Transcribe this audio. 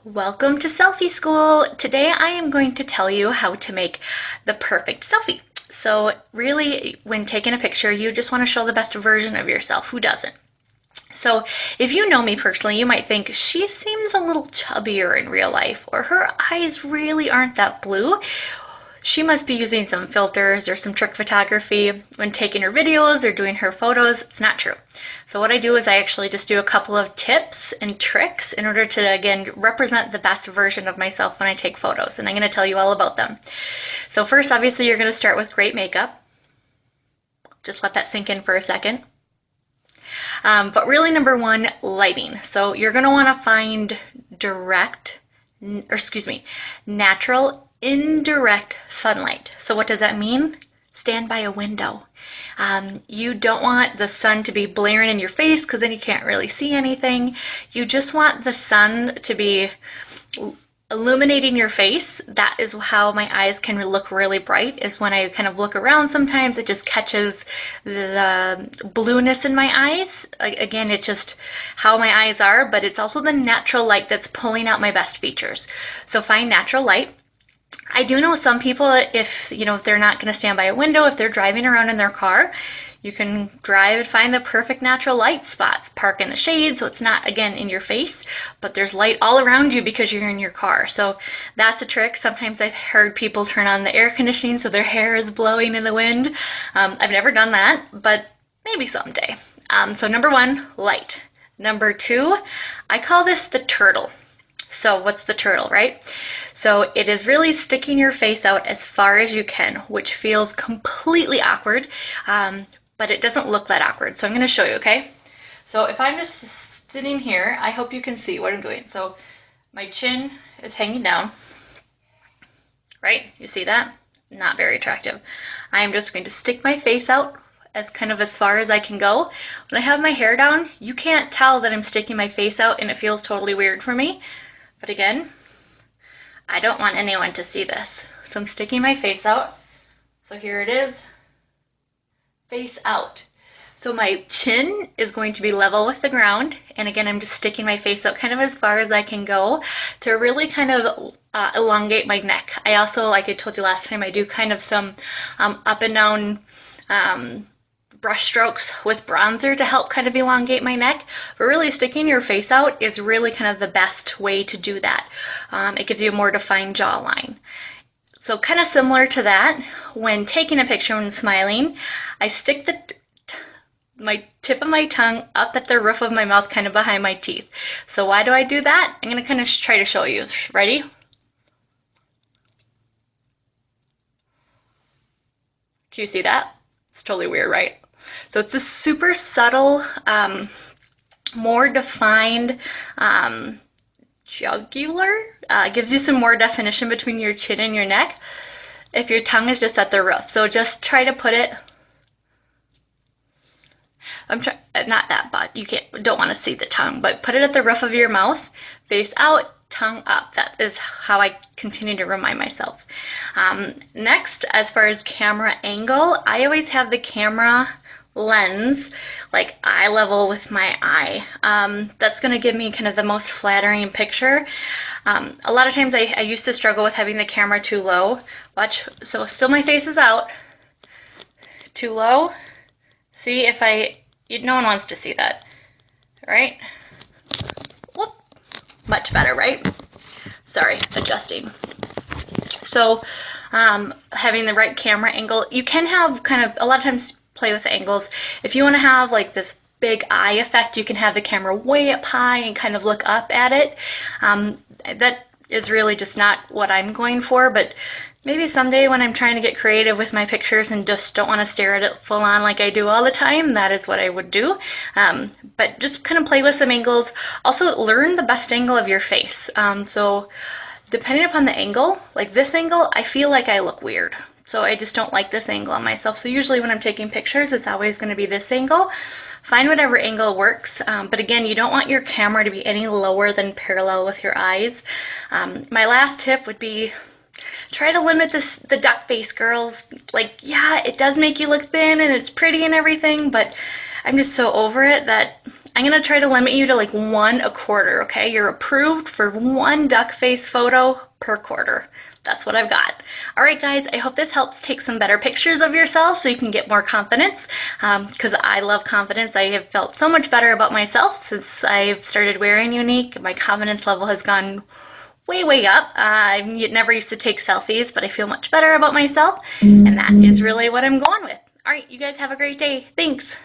Welcome to Selfie School! Today I am going to tell you how to make the perfect selfie. So really, when taking a picture, you just want to show the best version of yourself. Who doesn't? So if you know me personally, you might think she seems a little chubbier in real life, or her eyes really aren't that blue. She must be using some filters or some trick photography when taking her videos or doing her photos. It's not true. So what I do is I actually just do a couple of tips and tricks in order to, again, represent the best version of myself when I take photos. And I'm going to tell you all about them. So first, obviously, you're going to start with great makeup. Just let that sink in for a second. But really, number one, lighting. So you're going to want to find natural, indirect sunlight. So what does that mean? Stand by a window. You don't want the sun to be blaring in your face because then you can't really see anything. You just want the sun to be illuminating your face. That is how my eyes can look really bright, is when I kind of look around sometimes it just catches the blueness in my eyes. Again, it's just how my eyes are, but it's also the natural light that's pulling out my best features. So find natural light. I do know some people, if they're not going to stand by a window, if they're driving around in their car, you can drive and find the perfect natural light spots. Park in the shade so it's not, again, in your face, but there's light all around you because you're in your car. So that's a trick. Sometimes I've heard people turn on the air conditioning so their hair is blowing in the wind. I've never done that, but maybe someday. So number one, light. Number two, I call this the turtle. So what's the turtle, right? So it is really sticking your face out as far as you can, which feels completely awkward, but it doesn't look that awkward. So I'm going to show you, okay? So if I'm just sitting here, I hope you can see what I'm doing. So my chin is hanging down, right? You see that? Not very attractive. I'm just going to stick my face out as far as I can go. When I have my hair down, you can't tell that I'm sticking my face out and it feels totally weird for me. But again, I don't want anyone to see this. So I'm sticking my face out. So here it is, face out. So my chin is going to be level with the ground. And again, I'm just sticking my face out kind of as far as I can go to really kind of elongate my neck. I also, like I told you last time, I do kind of some up and down brush strokes with bronzer to help kind of elongate my neck. But really sticking your face out is really kind of the best way to do that. It gives you a more defined jawline. So kind of similar to that, when taking a picture and smiling, I stick my tip of my tongue up at the roof of my mouth, kind of behind my teeth. So why do I do that? I'm going to kind of try to show you. Ready? Can you see that? It's totally weird, right? So it's this super subtle, more defined jugular. Gives you some more definition between your chin and your neck if your tongue is just at the roof. So just try to put it, not that, but you don't want to see the tongue, but put it at the roof of your mouth, face out, tongue up. That is how I continue to remind myself. Next, as far as camera angle, I always have the camera lens like eye level with my eye. That's going to give me kind of the most flattering picture. A lot of times I used to struggle with having the camera too low. Watch, so still my face is out. Too low. See, no one wants to see that, right? Whoop. Much better, right? Sorry, adjusting. So having the right camera angle, you can have kind of, a lot of times play with angles. If you want to have like this big eye effect, you can have the camera way up high and kind of look up at it. That is really just not what I'm going for, but maybe someday when I'm trying to get creative with my pictures and just don't want to stare at it full on like I do all the time, that is what I would do. But just kind of play with some angles. Also learn the best angle of your face. So depending upon the angle, like this angle, I feel like I look weird. So I just don't like this angle on myself. So usually when I'm taking pictures, it's always going to be this angle. Find whatever angle works. But again, you don't want your camera to be any lower than parallel with your eyes. My last tip would be try to limit the duck face, girls. Like, yeah, it does make you look thin and it's pretty and everything, but I'm just so over it that I'm gonna try to limit you to like one a quarter, okay? You're approved for one duck face photo per quarter. That's what I've got. All right, guys, I hope this helps take some better pictures of yourself so you can get more confidence, because I love confidence. I have felt so much better about myself since I've started wearing Younique. My confidence level has gone way, way up. I never used to take selfies, but I feel much better about myself, and that is really what I'm going with. All right, you guys have a great day. Thanks.